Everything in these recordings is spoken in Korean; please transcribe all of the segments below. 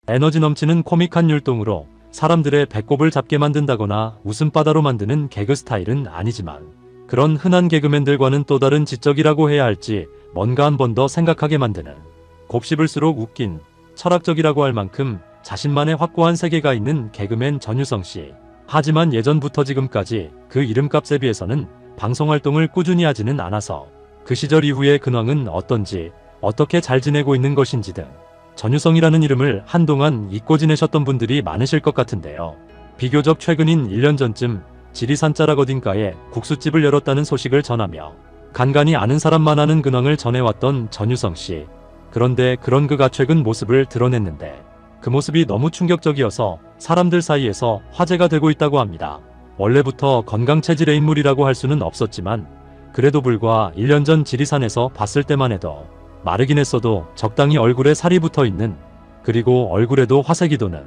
에너지 넘치는 코믹한 율동으로 사람들의 배꼽을 잡게 만든다거나 웃음바다로 만드는 개그 스타일은 아니지만 그런 흔한 개그맨들과는 또 다른 지적이라고 해야 할지 뭔가 한 번 더 생각하게 만드는, 곱씹을수록 웃긴, 철학적이라고 할 만큼 자신만의 확고한 세계가 있는 개그맨 전유성 씨. 하지만 예전부터 지금까지 그 이름값에 비해서는 방송활동을 꾸준히 하지는 않아서 그 시절 이후의 근황은 어떤지, 어떻게 잘 지내고 있는 것인지 등 전유성이라는 이름을 한동안 잊고 지내셨던 분들이 많으실 것 같은데요. 비교적 최근인 1년 전쯤 지리산 자락 어딘가에 국수집을 열었다는 소식을 전하며 간간히 아는 사람만 아는 근황을 전해왔던 전유성 씨. 그런데 그런 그가 최근 모습을 드러냈는데 그 모습이 너무 충격적이어서 사람들 사이에서 화제가 되고 있다고 합니다. 원래부터 건강 체질의 인물이라고 할 수는 없었지만 그래도 불과 1년 전 지리산에서 봤을 때만 해도 마르긴 했어도 적당히 얼굴에 살이 붙어있는, 그리고 얼굴에도 화색이 도는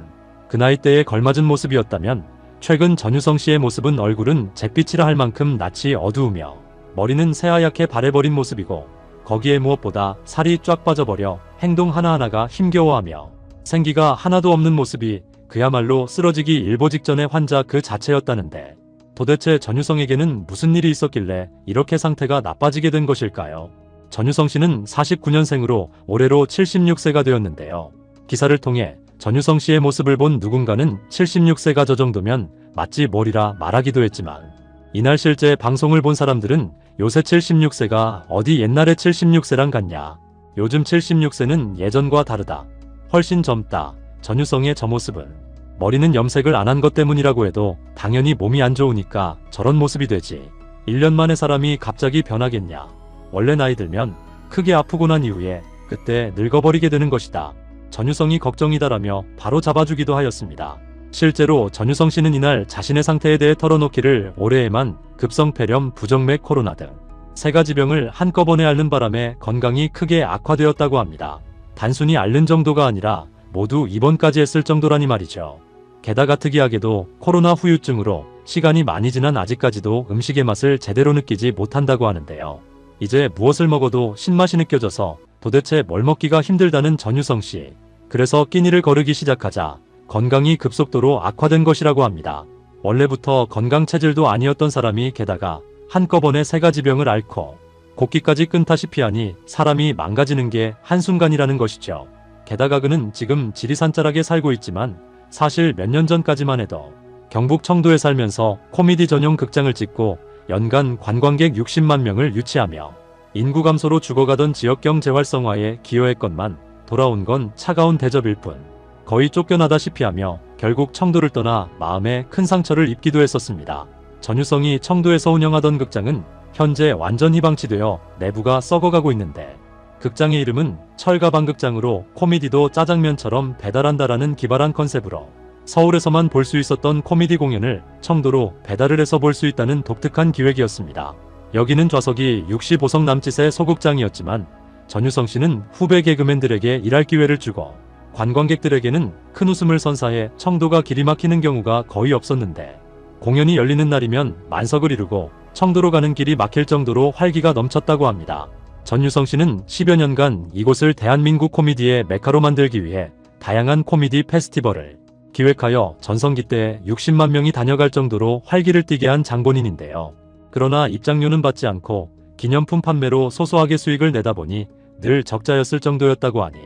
그 나이대에 걸맞은 모습이었다면 최근 전유성 씨의 모습은 얼굴은 잿빛이라 할 만큼 낯이 어두우며 머리는 새하얗게 바래버린 모습이고 거기에 무엇보다 살이 쫙 빠져버려 행동 하나하나가 힘겨워하며 생기가 하나도 없는 모습이 그야말로 쓰러지기 일보 직전의 환자 그 자체였다는데 도대체 전유성에게는 무슨 일이 있었길래 이렇게 상태가 나빠지게 된 것일까요? 전유성 씨는 49년생으로 올해로 76세가 되었는데요. 기사를 통해 전유성 씨의 모습을 본 누군가는 76세가 저 정도면 맞지 뭐리라 말하기도 했지만 이날 실제 방송을 본 사람들은 요새 76세가 어디 옛날의 76세랑 같냐. 요즘 76세는 예전과 다르다. 훨씬 젊다. 전유성의 저 모습은 머리는 염색을 안 한 것 때문이라고 해도 당연히 몸이 안 좋으니까 저런 모습이 되지. 1년 만에 사람이 갑자기 변하겠냐. 원래 나이 들면 크게 아프고 난 이후에 그때 늙어버리게 되는 것이다. 전유성이 걱정이다라며 바로 잡아주기도 하였습니다. 실제로 전유성 씨는 이날 자신의 상태에 대해 털어놓기를 올해에만 급성폐렴, 부정맥, 코로나 등 3가지 병을 한꺼번에 앓는 바람에 건강이 크게 악화되었다고 합니다. 단순히 앓는 정도가 아니라 모두 입원까지 했을 정도라니 말이죠. 게다가 특이하게도 코로나 후유증으로 시간이 많이 지난 아직까지도 음식의 맛을 제대로 느끼지 못한다고 하는데요. 이제 무엇을 먹어도 신맛이 느껴져서 도대체 뭘 먹기가 힘들다는 전유성 씨. 그래서 끼니를 거르기 시작하자 건강이 급속도로 악화된 것이라고 합니다. 원래부터 건강 체질도 아니었던 사람이 게다가 한꺼번에 3가지 병을 앓고 곡기까지 끈다시피 하니 사람이 망가지는 게 한순간이라는 것이죠. 게다가 그는 지금 지리산 자락에 살고 있지만 사실 몇 년 전까지만 해도 경북 청도에 살면서 코미디 전용 극장을 짓고 연간 관광객 60만 명을 유치하며 인구 감소로 죽어가던 지역경 재활성화에 기여했건만 돌아온 건 차가운 대접일 뿐 거의 쫓겨나다시피 하며 결국 청도를 떠나 마음에 큰 상처를 입기도 했었습니다. 전유성이 청도에서 운영하던 극장은 현재 완전히 방치되어 내부가 썩어가고 있는데 극장의 이름은 철가방극장으로 코미디도 짜장면처럼 배달한다라는 기발한 컨셉으로 서울에서만 볼 수 있었던 코미디 공연을 청도로 배달을 해서 볼 수 있다는 독특한 기획이었습니다. 여기는 좌석이 65석 남짓의 소극장이었지만 전유성 씨는 후배 개그맨들에게 일할 기회를 주고 관광객들에게는 큰 웃음을 선사해 청도가 길이 막히는 경우가 거의 없었는데 공연이 열리는 날이면 만석을 이루고 청도로 가는 길이 막힐 정도로 활기가 넘쳤다고 합니다. 전유성 씨는 10여 년간 이곳을 대한민국 코미디의 메카로 만들기 위해 다양한 코미디 페스티벌을 기획하여 전성기 때 60만 명이 다녀갈 정도로 활기를 띠게 한 장본인인데요. 그러나 입장료는 받지 않고 기념품 판매로 소소하게 수익을 내다 보니 늘 적자였을 정도였다고 하니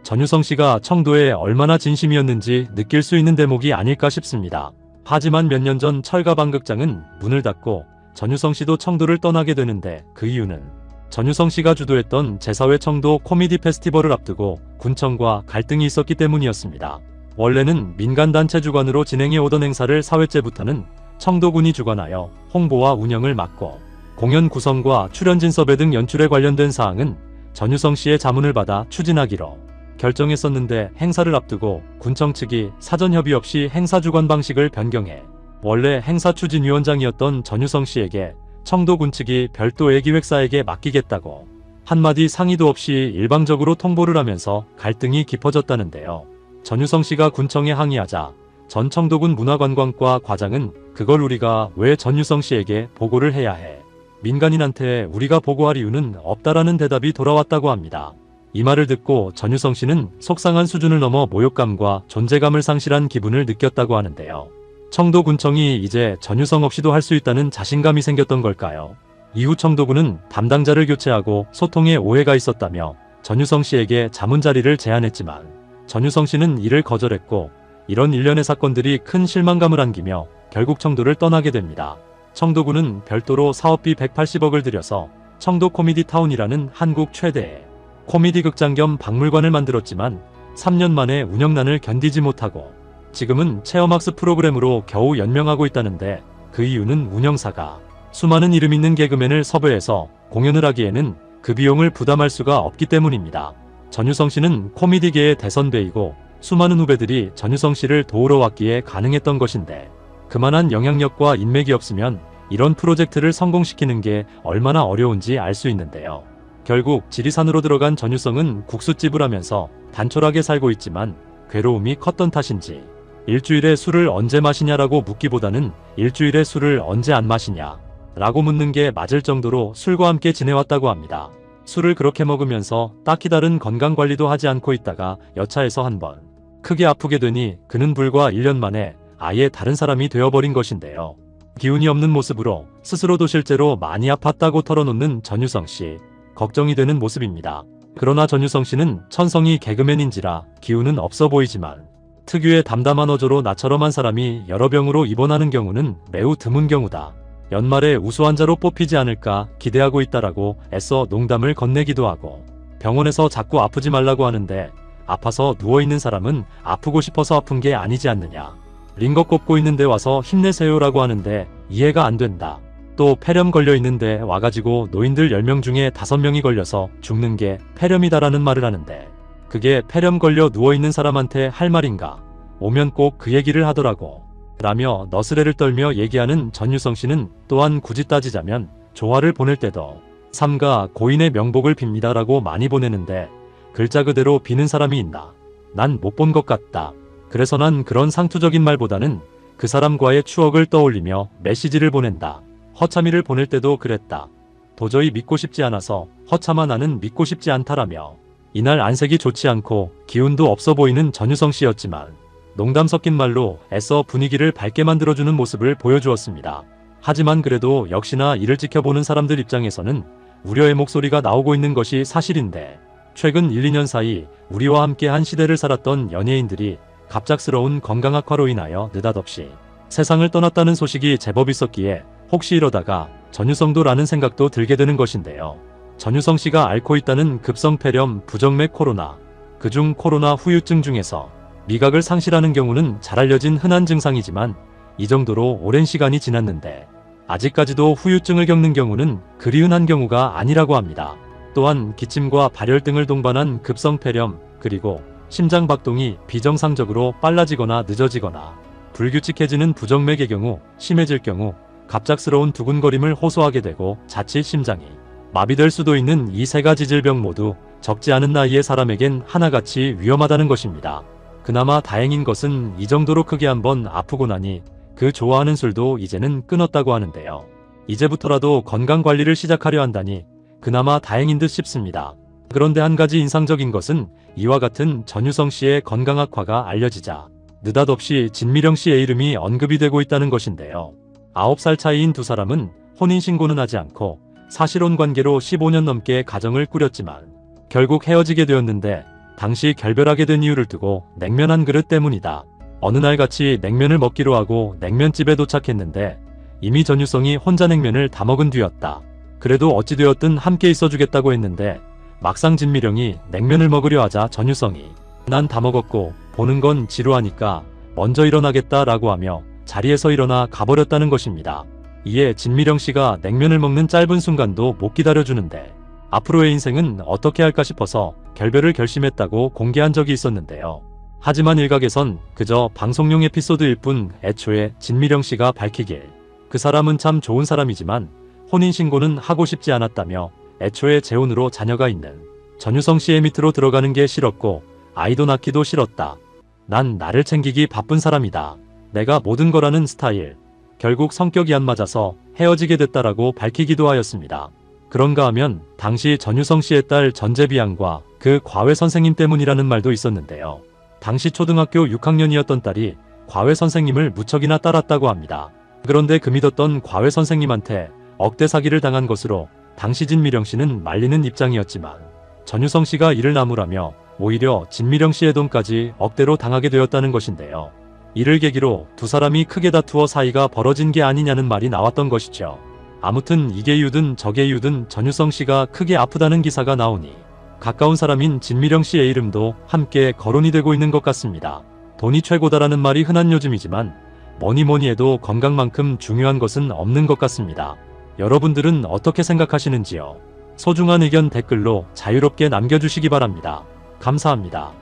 전유성 씨가 청도에 얼마나 진심이었는지 느낄 수 있는 대목이 아닐까 싶습니다. 하지만 몇 년 전 철가방극장은 문을 닫고 전유성 씨도 청도를 떠나게 되는데 그 이유는 전유성 씨가 주도했던 제4회 청도 코미디 페스티벌을 앞두고 군청과 갈등이 있었기 때문이었습니다. 원래는 민간단체 주관으로 진행해 오던 행사를 4회째부터는 청도군이 주관하여 홍보와 운영을 맡고 공연 구성과 출연진 섭외 등 연출에 관련된 사항은 전유성 씨의 자문을 받아 추진하기로 결정했었는데 행사를 앞두고 군청 측이 사전 협의 없이 행사 주관 방식을 변경해 원래 행사 추진위원장이었던 전유성 씨에게 청도군 측이 별도의 기획사에게 맡기겠다고 한마디 상의도 없이 일방적으로 통보를 하면서 갈등이 깊어졌다는데요. 전유성 씨가 군청에 항의하자 전 청도군 문화관광과 과장은 그걸 우리가 왜 전유성 씨에게 보고를 해야 해. 민간인한테 우리가 보고할 이유는 없다라는 대답이 돌아왔다고 합니다. 이 말을 듣고 전유성 씨는 속상한 수준을 넘어 모욕감과 존재감을 상실한 기분을 느꼈다고 하는데요. 청도군청이 이제 전유성 없이도 할 수 있다는 자신감이 생겼던 걸까요? 이후 청도군은 담당자를 교체하고 소통에 오해가 있었다며 전유성 씨에게 자문자리를 제안했지만 전유성 씨는 이를 거절했고 이런 일련의 사건들이 큰 실망감을 안기며 결국 청도를 떠나게 됩니다. 청도군은 별도로 사업비 180억을 들여서 청도 코미디 타운이라는 한국 최대의 코미디 극장 겸 박물관을 만들었지만 3년 만에 운영난을 견디지 못하고 지금은 체험학습 프로그램으로 겨우 연명하고 있다는데 그 이유는 운영사가 수많은 이름 있는 개그맨을 섭외해서 공연을 하기에는 그 비용을 부담할 수가 없기 때문입니다. 전유성 씨는 코미디계의 대선배이고 수많은 후배들이 전유성 씨를 도우러 왔기에 가능했던 것인데 그만한 영향력과 인맥이 없으면 이런 프로젝트를 성공시키는 게 얼마나 어려운지 알 수 있는데요. 결국 지리산으로 들어간 전유성은 국수집을 하면서 단촐하게 살고 있지만 괴로움이 컸던 탓인지 일주일에 술을 언제 마시냐라고 묻기보다는 일주일에 술을 언제 안 마시냐 라고 묻는 게 맞을 정도로 술과 함께 지내왔다고 합니다. 술을 그렇게 먹으면서 딱히 다른 건강관리도 하지 않고 있다가 여차해서 한번 크게 아프게 되니 그는 불과 1년 만에 아예 다른 사람이 되어버린 것인데요. 기운이 없는 모습으로 스스로도 실제로 많이 아팠다고 털어놓는 전유성 씨. 걱정이 되는 모습입니다. 그러나 전유성 씨는 천성이 개그맨인지라 기운은 없어 보이지만 특유의 담담한 어조로 나처럼 한 사람이 여러 병으로 입원하는 경우는 매우 드문 경우다. 연말에 우수환자로 뽑히지 않을까 기대하고 있다라고 애써 농담을 건네기도 하고 병원에서 자꾸 아프지 말라고 하는데 아파서 누워있는 사람은 아프고 싶어서 아픈 게 아니지 않느냐. 링거 꼽고 있는데 와서 힘내세요라고 하는데 이해가 안 된다. 또 폐렴 걸려 있는데 와가지고 노인들 10명 중에 5명이 걸려서 죽는 게 폐렴이다라는 말을 하는데 그게 폐렴 걸려 누워있는 사람한테 할 말인가. 오면 꼭 그 얘기를 하더라고. 라며 너스레를 떨며 얘기하는 전유성 씨는 또한 굳이 따지자면 조화를 보낼 때도 삼가 고인의 명복을 빕니다라고 많이 보내는데 글자 그대로 비는 사람이 있나. 난 못 본 것 같다. 그래서 난 그런 상투적인 말보다는 그 사람과의 추억을 떠올리며 메시지를 보낸다. 허참이를 보낼 때도 그랬다. 도저히 믿고 싶지 않아서 허참아 나는 믿고 싶지 않다라며 이날 안색이 좋지 않고 기운도 없어 보이는 전유성 씨였지만 농담 섞인 말로 애써 분위기를 밝게 만들어주는 모습을 보여주었습니다. 하지만 그래도 역시나 이를 지켜보는 사람들 입장에서는 우려의 목소리가 나오고 있는 것이 사실인데 최근 1, 2년 사이 우리와 함께 한 시대를 살았던 연예인들이 갑작스러운 건강 악화로 인하여 느닷없이 세상을 떠났다는 소식이 제법 있었기에 혹시 이러다가 전유성도라는 생각도 들게 되는 것인데요. 전유성 씨가 앓고 있다는 급성폐렴, 부정맥 코로나, 그중 코로나 후유증 중에서 미각을 상실하는 경우는 잘 알려진 흔한 증상이지만 이 정도로 오랜 시간이 지났는데 아직까지도 후유증을 겪는 경우는 그리 흔한 경우가 아니라고 합니다. 또한 기침과 발열 등을 동반한 급성폐렴 그리고 심장박동이 비정상적으로 빨라지거나 늦어지거나 불규칙해지는 부정맥의 경우 심해질 경우 갑작스러운 두근거림을 호소하게 되고 자칫 심장이 마비될 수도 있는 이 세 가지 질병 모두 적지 않은 나이의 사람에겐 하나같이 위험하다는 것입니다. 그나마 다행인 것은 이 정도로 크게 한번 아프고 나니 그 좋아하는 술도 이제는 끊었다고 하는데요. 이제부터라도 건강관리를 시작하려 한다니 그나마 다행인 듯 싶습니다. 그런데 한 가지 인상적인 것은 이와 같은 전유성 씨의 건강 악화가 알려지자 느닷없이 진미령 씨의 이름이 언급이 되고 있다는 것인데요. 9살 차이인 두 사람은 혼인신고는 하지 않고 사실혼 관계로 15년 넘게 가정을 꾸렸지만 결국 헤어지게 되었는데 당시 결별하게 된 이유를 두고 냉면 한 그릇 때문이다. 어느 날 같이 냉면을 먹기로 하고 냉면집에 도착했는데 이미 전유성이 혼자 냉면을 다 먹은 뒤였다. 그래도 어찌되었든 함께 있어주겠다고 했는데 막상 진미령이 냉면을 먹으려 하자 전유성이 난 다 먹었고 보는 건 지루하니까 먼저 일어나겠다라고 하며 자리에서 일어나 가버렸다는 것입니다. 이에 진미령 씨가 냉면을 먹는 짧은 순간도 못 기다려주는데 앞으로의 인생은 어떻게 할까 싶어서 결별을 결심했다고 공개한 적이 있었는데요. 하지만 일각에선 그저 방송용 에피소드일 뿐 애초에 진미령 씨가 밝히길 그 사람은 참 좋은 사람이지만 혼인신고는 하고 싶지 않았다며 애초에 재혼으로 자녀가 있는 전유성 씨의 밑으로 들어가는 게 싫었고 아이도 낳기도 싫었다. 난 나를 챙기기 바쁜 사람이다. 내가 모든 거라는 스타일. 결국 성격이 안 맞아서 헤어지게 됐다라고 밝히기도 하였습니다. 그런가 하면 당시 전유성 씨의 딸 전재비양과 그 과외 선생님 때문이라는 말도 있었는데요. 당시 초등학교 6학년이었던 딸이 과외 선생님을 무척이나 따랐다고 합니다. 그런데 그 믿었던 과외 선생님한테 억대 사기를 당한 것으로 당시 진미령 씨는 말리는 입장이었지만 전유성 씨가 이를 나무라며 오히려 진미령 씨의 돈까지 억대로 당하게 되었다는 것인데요. 이를 계기로 두 사람이 크게 다투어 사이가 벌어진 게 아니냐는 말이 나왔던 것이죠. 아무튼 이게 유든 저게 유든 전유성 씨가 크게 아프다는 기사가 나오니 가까운 사람인 진미령 씨의 이름도 함께 거론이 되고 있는 것 같습니다. 돈이 최고다라는 말이 흔한 요즘이지만 뭐니 해도 건강만큼 중요한 것은 없는 것 같습니다. 여러분들은 어떻게 생각하시는지요? 소중한 의견 댓글로 자유롭게 남겨주시기 바랍니다. 감사합니다.